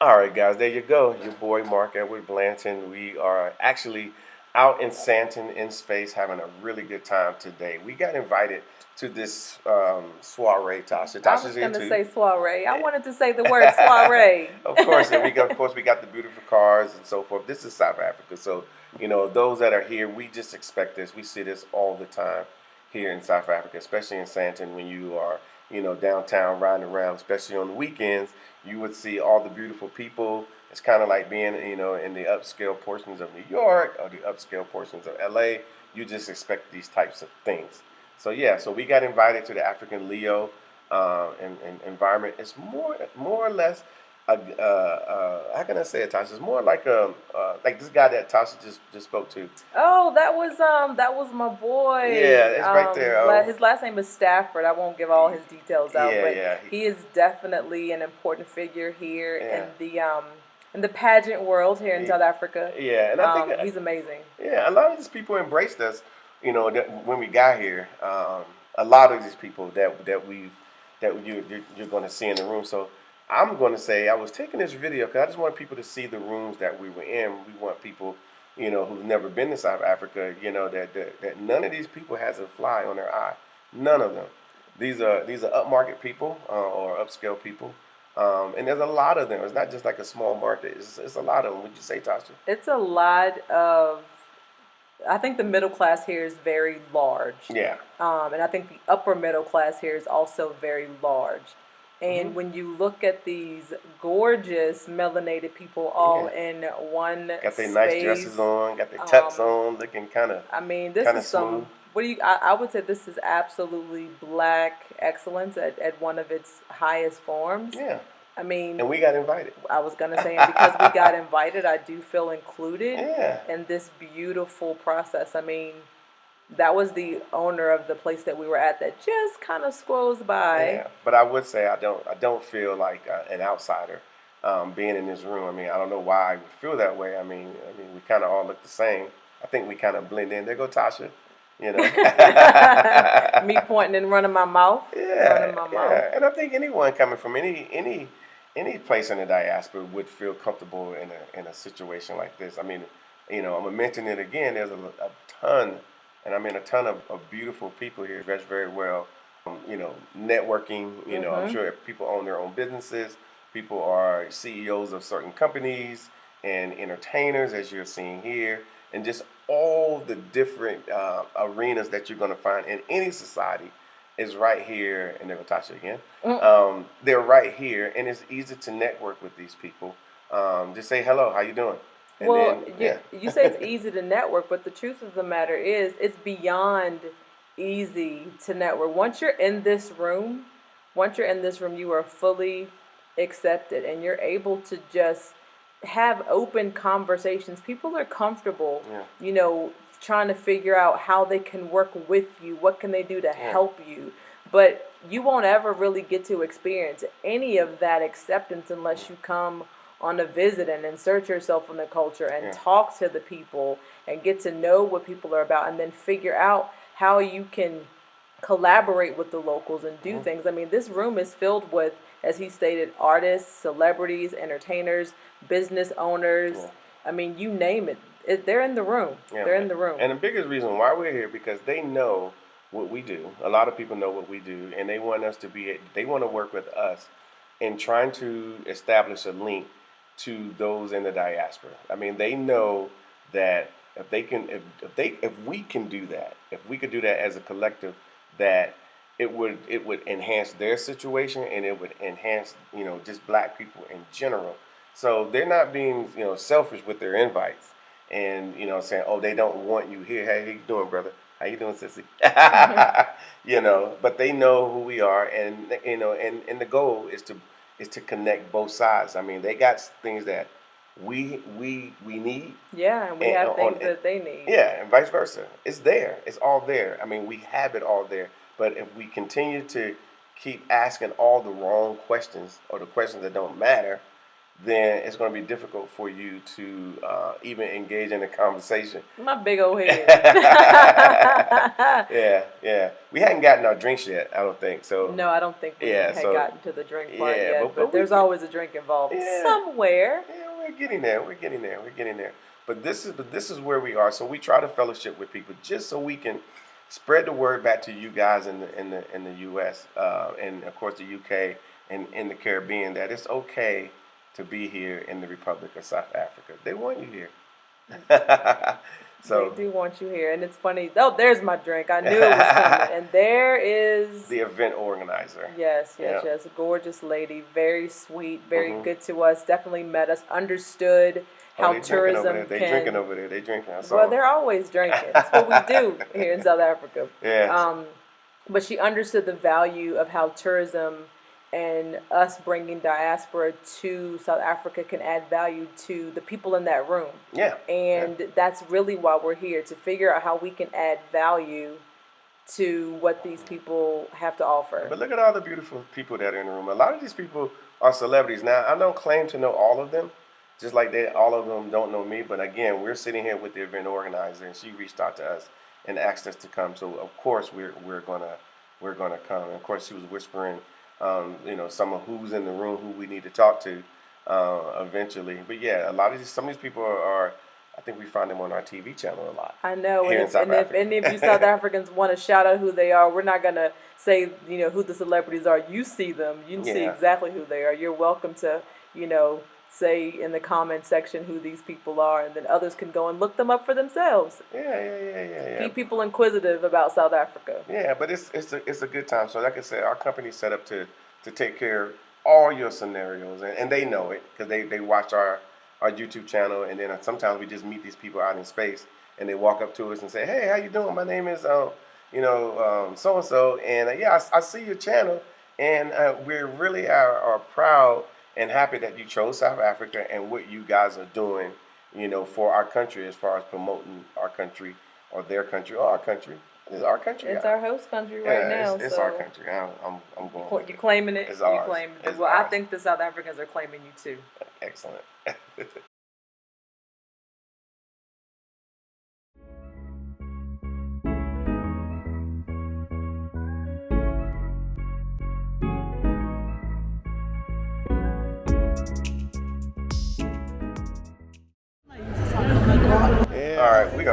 All right, guys, there you go. Your boy Mark Edward Blanton. We are actually out in Santon in space having a really good time today. We got invited to this soiree, Tasha. I Tasha's was here going to too. say soiree. I wanted to say the word soiree. Of course, and we got the beautiful cars and so forth. This is South Africa, so those that are here, we just expect this. We see this all the time here in South Africa, especially in Santon when you are downtown riding around, especially on the weekends. You would see all the beautiful people. It's kind of like being in the upscale portions of New York or the upscale portions of LA. You just expect these types of things. So yeah, so we got invited to the African Leo environment. It's more or less how can I say it, Tasha? It's more like this guy that Tasha just spoke to. Oh, that was my boy. Yeah, it's right there. His last name is Stafford. I won't give all his details out, Yeah, but yeah. he is definitely an important figure here Yeah. in the pageant world here in South Africa. Yeah, and I think He's amazing. yeah, a lot of these people embraced us. When we got here, a lot of these people that you're going to see in the room. So I'm going to say I was taking this video because I just want people to see the rooms that we were in. We want people, who've never been to South Africa, that none of these people has a fly on their eye. None of them. These are upmarket people or upscale people. And there's a lot of them. It's not just like a small market. It's a lot of them. Would you say, Tasha? It's a lot of. I think the middle class here is very large. Yeah. And I think the upper middle class here is also very large. And when you look at these gorgeous melanated people all in one got their space, nice dresses on, got their tux on, looking kind of. I mean, this is smooth. What do you? I would say this is absolutely black excellence at one of its highest forms. Yeah. I mean, and we got invited. I was gonna say, and because we got invited, I do feel included Yeah. in this beautiful process. I mean, that was the owner of the place that we were at that just kind of scrolls by. Yeah, but I would say I don't feel like an outsider being in this room. I mean, I don't know why I would feel that way. I mean, we kind of all look the same. I think we kind of blend in. There go Tasha. Me pointing and running my mouth. Yeah, yeah. And I think anyone coming from any place in the diaspora would feel comfortable in a situation like this. I mean, I'm gonna mention it again. There's a ton, and I mean a ton of beautiful people here dressed very well. Networking. I'm sure people own their own businesses. People are CEOs of certain companies and entertainers, as you're seeing here, and just all the different arenas that you're going to find in any society is right here. And there go Tasha again. They're right here, and it's easy to network with these people. Just say hello, how you doing? And you say it's easy to network, but the truth of the matter is it's beyond easy to network. Once you're in this room, you are fully accepted, and you're able to just have open conversations. People are comfortable, trying to figure out how they can work with you. What can they do to help you? But you won't ever really get to experience any of that acceptance unless you come on a visit and insert yourself in the culture and talk to the people and get to know what people are about, and then figure out how you can collaborate with the locals and do things. I mean, this room is filled with, as he stated, artists, celebrities, entertainers, business owners. I mean, you name it. They're in the room. They're in the room. And the biggest reason why we're here, because they know what we do. A lot of people know what we do, and they want us to they want to work with us in trying to establish a link to those in the diaspora. I mean, they know that if we can do that, if we could do that as a collective, that it would enhance their situation, and it would enhance just black people in general. So they're not being selfish with their invites, and saying, oh, they don't want you here. Hey, how you doing, brother? How you doing, sissy? But they know who we are, and and the goal is to connect both sides. I mean, they got things that we need. Yeah, and we have things that they need. Yeah, and vice versa. It's there. It's all there. I mean, we have it all there. But if we continue to keep asking all the wrong questions, or the questions that don't matter, then it's going to be difficult for you to even engage in a conversation. My big old head. Yeah. We hadn't gotten our drinks yet, I don't think. So No, I don't think we had gotten to the drink part yet. But there's always a drink involved somewhere. Yeah, we're getting there. But this is where we are. So we try to fellowship with people just so we can spread the word back to you guys in the U.S. And of course the U.K. and in the Caribbean that it's okay to be here in the Republic of South Africa. They want you here. So they do want you here, and it's funny. Oh, there's my drink. I knew it was coming, and there is the event organizer. Yes, a gorgeous lady, very sweet, very good to us. Definitely met us, understood how tourism They drinking over there. They drinking. Well, they're always drinking. That's what we do here in South Africa. Yeah. But she understood the value of how tourism and us bringing diaspora to South Africa can add value to the people in that room. Yeah. And that's really why we're here, to figure out how we can add value to what these people have to offer. But look at all the beautiful people that are in the room. A lot of these people are celebrities. Now, I don't claim to know all of them, just like all of them don't know me. But again, we're sitting here with the event organizer, and she reached out to us and asked us to come. So of course we're gonna come. And of course, she was whispering, some of who's in the room, who we need to talk to eventually. But yeah, some of these people are. I think we find them on our TV channel a lot. I know, and if any of you South Africans want to shout out who they are, we're not gonna say who the celebrities are. You see them, you see exactly who they are. You're welcome to say in the comment section who these people are, and then others can go and look them up for themselves. Yeah. Keep people inquisitive about South Africa. Yeah, but it's a good time. So like I said, our company's set up to take care of all your scenarios, and they know it because they watch our YouTube channel, and then sometimes we just meet these people out in space, and they walk up to us and say, "Hey, how you doing? My name is so and so, and I see your channel, and we really are proud and happy that you chose South Africa and what you guys are doing, for our country as far as promoting our country or their country or our country. It's our country. It's our host country right now. It's our country. I'm going. You're claiming it. It's ours. You claim it. It's well, ours. I think the South Africans are claiming you too. Excellent. All right, we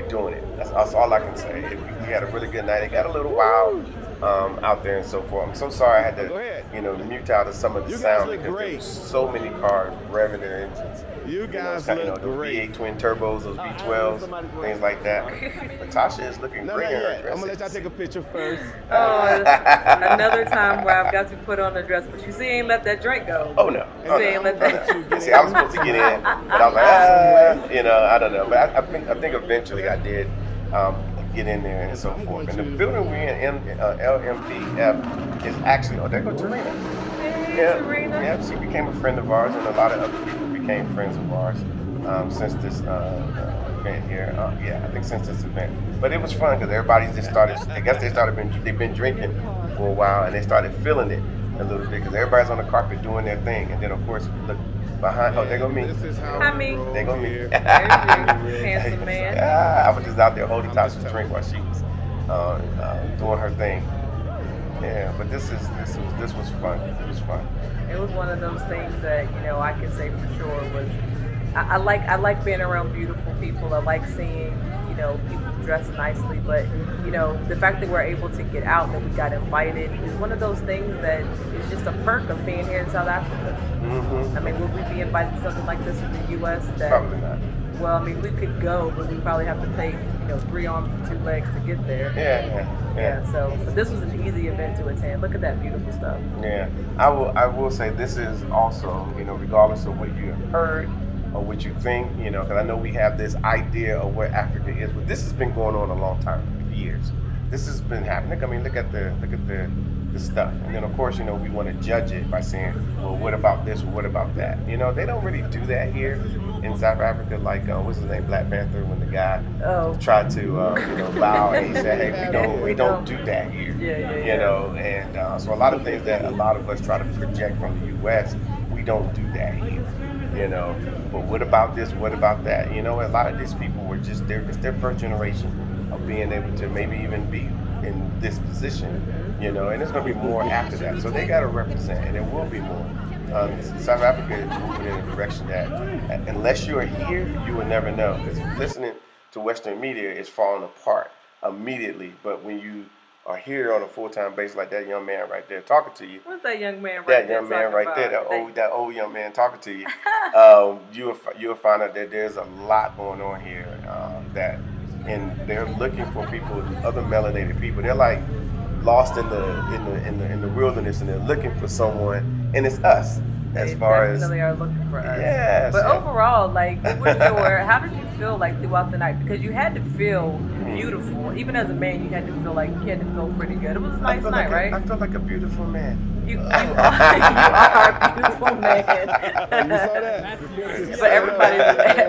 doing it. That's all I can say. We had a really good night. It got a little wild out there and so forth. I'm so sorry I had to, mute out some of the sound because there was so many cars revving their engines. You guys look great. V8 twin turbos, those V12s, things like that. But Tasha is looking great in her dress. I'm gonna let y'all take a picture first. Oh, another time where I've got to put on a dress, but you see, ain't let that drink go. Oh no! Ain't let that. See, I was supposed to get in, but I was like, I don't know. But I think eventually I did get in there and so forth. And the building we're in, LMPF, is actually. Oh, there goes Tarina. Yeah, she became a friend of ours, and a lot of other people became friends of ours since this event here. I think since this event. But it was fun because everybody just started. I guess they've been drinking for a while, and they started feeling it a little bit because everybody's on the carpet doing their thing, and then of course look behind. Oh, there go me. Hi, me. There go me. Handsome man. I was just out there holding Tasha's drink while she was doing her thing. Yeah, but this was fun. It was fun. It was one of those things that I can say for sure was I like being around beautiful people. I like seeing people dressed nicely, but the fact that we're able to get out, that we got invited, is one of those things that is just a perk of being here in South Africa. Mm-hmm. I mean, would we be invited to something like this in the U.S.? Probably not. Well, I mean, we could go, but we probably have to pay 3 arms and 2 legs to get there. Yeah. So, but this was an easy event to attend. Look at that beautiful stuff. Yeah, I will say this is also, regardless of what you have heard or what you think, because I know we have this idea of where Africa is, but this has been going on a long time, years. This has been happening. I mean, look at the stuff, and then of course, we want to judge it by saying, well, what about this or what about that? They don't really do that here in South Africa. Like, what's his name, Black Panther, when the guy tried to, bow, and he said, hey, we don't do that here. Yeah. And so a lot of things that a lot of us try to project from the U.S., we we don't do that here, you know. But what about this? What about that? You know, a lot of these people were just there because they're first generation of being able to maybe even be in this position, you know. And there's going to be more after that, so they got to represent, and there will be more. South Africa is moving in a direction that, unless you are here, you will never know. Because listening to Western media is falling apart immediately. But when you are here on a full-time basis, like that young man right there talking to you, what's that young man right that there young man right about? there, that old young man talking to you, you'll find out that there's a lot going on here. And they're looking for people, other melanated people. They're like lost in the wilderness, and they're looking for someone, and it's us. As far as definitely are looking for us. Yes. But overall, like, how did you feel like throughout the night? Because you had to feel beautiful. Even as a man, you had to feel pretty good. It was a nice night, right? I feel like a beautiful man. You are a beautiful man. You saw that? But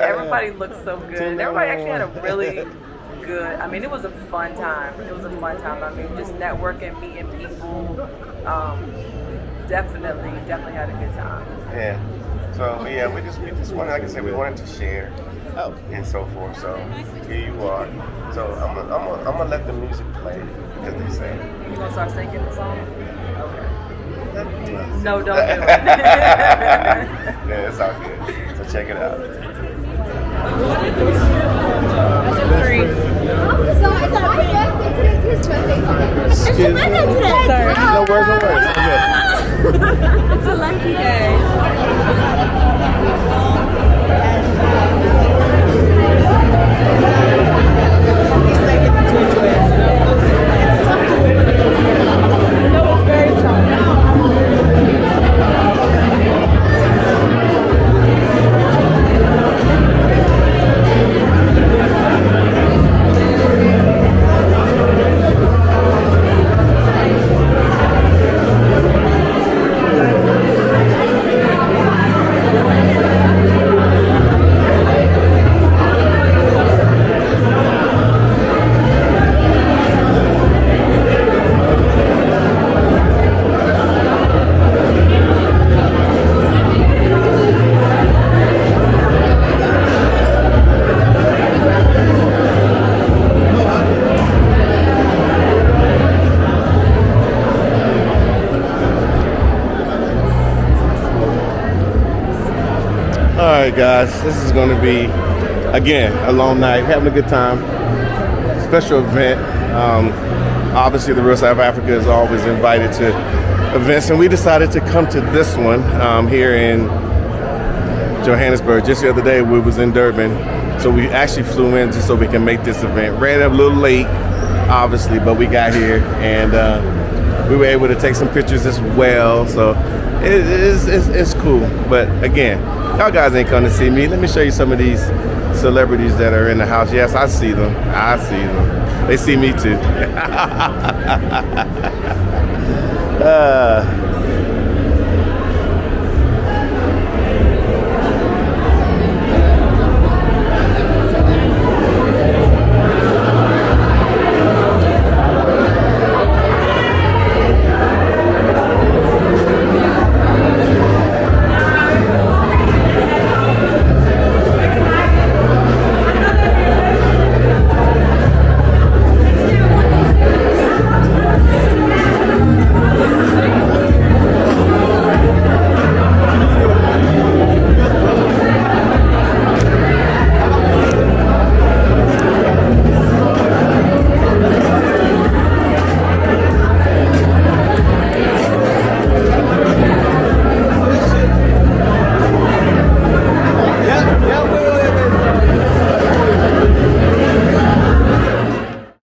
everybody looked so good. And everybody actually had a really good. I mean, it was a fun time. I mean, just networking, meeting people. Definitely had a good time. Yeah. So yeah, we just wanted, like I said, we wanted to share. Oh. And so forth. So here you are. So I'm gonna let the music play, as they say. You gonna start singing the song? Okay. No, don't do it. Yeah, it's all good. So check it out. Excuse me. Sorry. No worries. Okay. It's a lucky day. Alright guys, this is going to be, again, a long night, having a good time, special event. Obviously the Real South Africa is always invited to events, and we decided to come to this one here in Johannesburg. Just the other day we was in Durban, so we actually flew in just so we can make this event. Ran up a little late, obviously, but we got here, and we were able to take some pictures as well, so it's cool. But again, y'all guys ain't come to see me. Let me show you some of these celebrities that are in the house. Yes, I see them. They see me too.